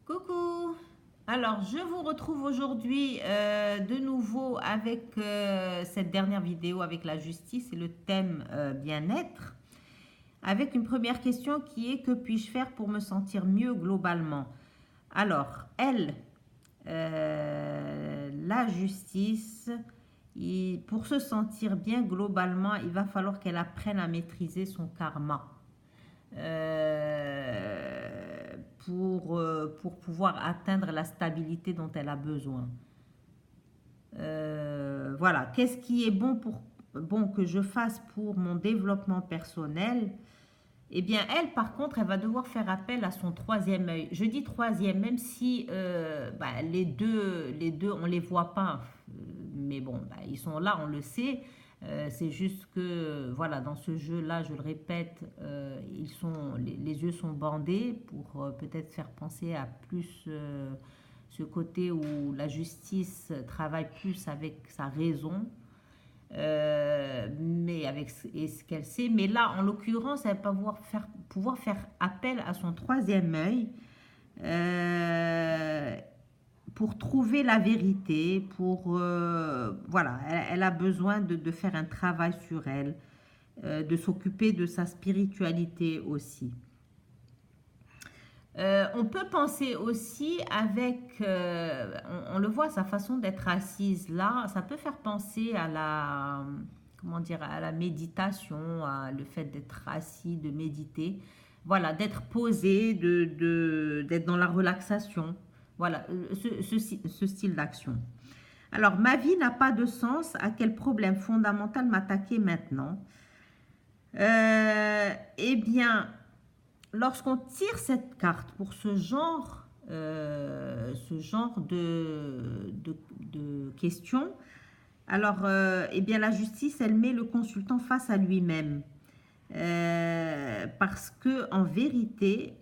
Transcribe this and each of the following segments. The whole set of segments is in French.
Coucou! Alors, je vous retrouve aujourd'hui de nouveau avec cette dernière vidéo avec la justice et le thème bien-être. Avec une première question qui est: que puis-je faire pour me sentir mieux globalement? Alors, la justice, pour se sentir bien globalement, il va falloir qu'elle apprenne à maîtriser son karma. Pour pouvoir atteindre la stabilité dont elle a besoin. Voilà, qu'est-ce qui est bon que je fasse pour mon développement personnel? Eh bien, elle, par contre, elle va devoir faire appel à son troisième œil. Je dis troisième, même si les deux, on les voit pas. Mais bon, ils sont là, on le sait. C'est juste que, voilà, dans ce jeu-là, je le répète, les yeux sont bandés pour peut-être faire penser à plus ce côté où la justice travaille plus avec sa raison, mais avec ce qu'elle sait. Mais là, en l'occurrence, elle va pouvoir faire appel à son troisième œil pour trouver la vérité, voilà, elle a besoin de faire un travail sur elle, de s'occuper de sa spiritualité aussi. On peut penser aussi on le voit, sa façon d'être assise là, ça peut faire penser à comment dire, à la méditation, à le fait d'être assis, de méditer, voilà, d'être posé, d'être dans la relaxation, voilà, ce style d'action. Alors, ma vie n'a pas de sens, à quel problème fondamental m'attaquer maintenant? Eh bien, lorsqu'on tire cette carte pour ce genre de questions, alors, eh bien, la justice, elle met le consultant face à lui-même. Parce que, en vérité,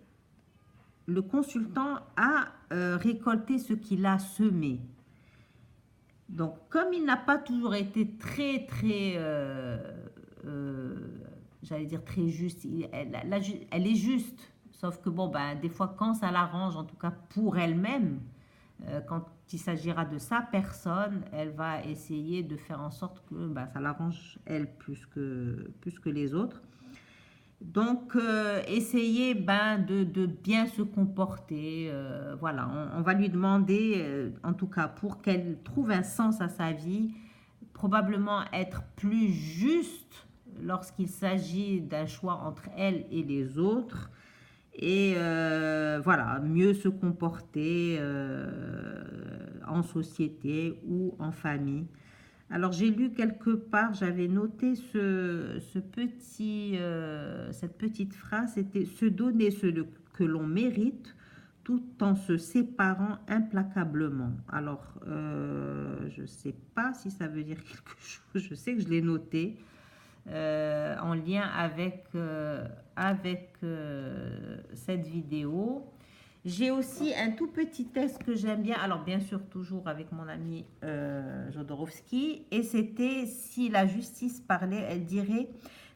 le consultant a récolté ce qu'il a semé. Donc, comme il n'a pas toujours été j'allais dire très juste, elle est juste, sauf que bon, des fois, quand ça l'arrange, en tout cas pour elle-même, quand il s'agira de sa personne, elle va essayer de faire en sorte que ça l'arrange elle plus que les autres. Donc, essayer de bien se comporter. Voilà, on va lui demander, en tout cas, pour qu'elle trouve un sens à sa vie, probablement être plus juste lorsqu'il s'agit d'un choix entre elle et les autres. Et voilà, mieux se comporter en société ou en famille. Alors, j'ai lu quelque part, j'avais noté cette petite phrase, c'était: se donner ce que l'on mérite tout en se séparant implacablement. Alors, je ne sais pas si ça veut dire quelque chose, je sais que je l'ai noté en lien avec cette vidéo. J'ai aussi un tout petit texte que j'aime bien, alors bien sûr toujours avec mon ami Jodorowsky, et c'était: si la justice parlait, elle dirait: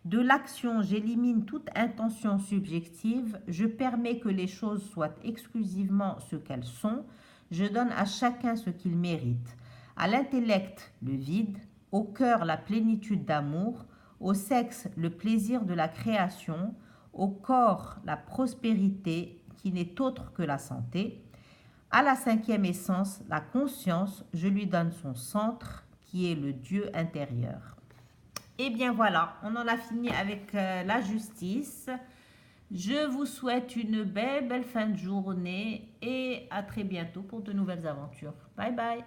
de l'action, j'élimine toute intention subjective, je permets que les choses soient exclusivement ce qu'elles sont, je donne à chacun ce qu'il mérite. À l'intellect, le vide, au cœur, la plénitude d'amour, au sexe, le plaisir de la création, au corps, la prospérité qui n'est autre que la santé. À la cinquième essence, la conscience, je lui donne son centre qui est le Dieu intérieur. Et bien voilà, on en a fini avec la justice. Je vous souhaite une belle fin de journée et à très bientôt pour de nouvelles aventures. Bye bye.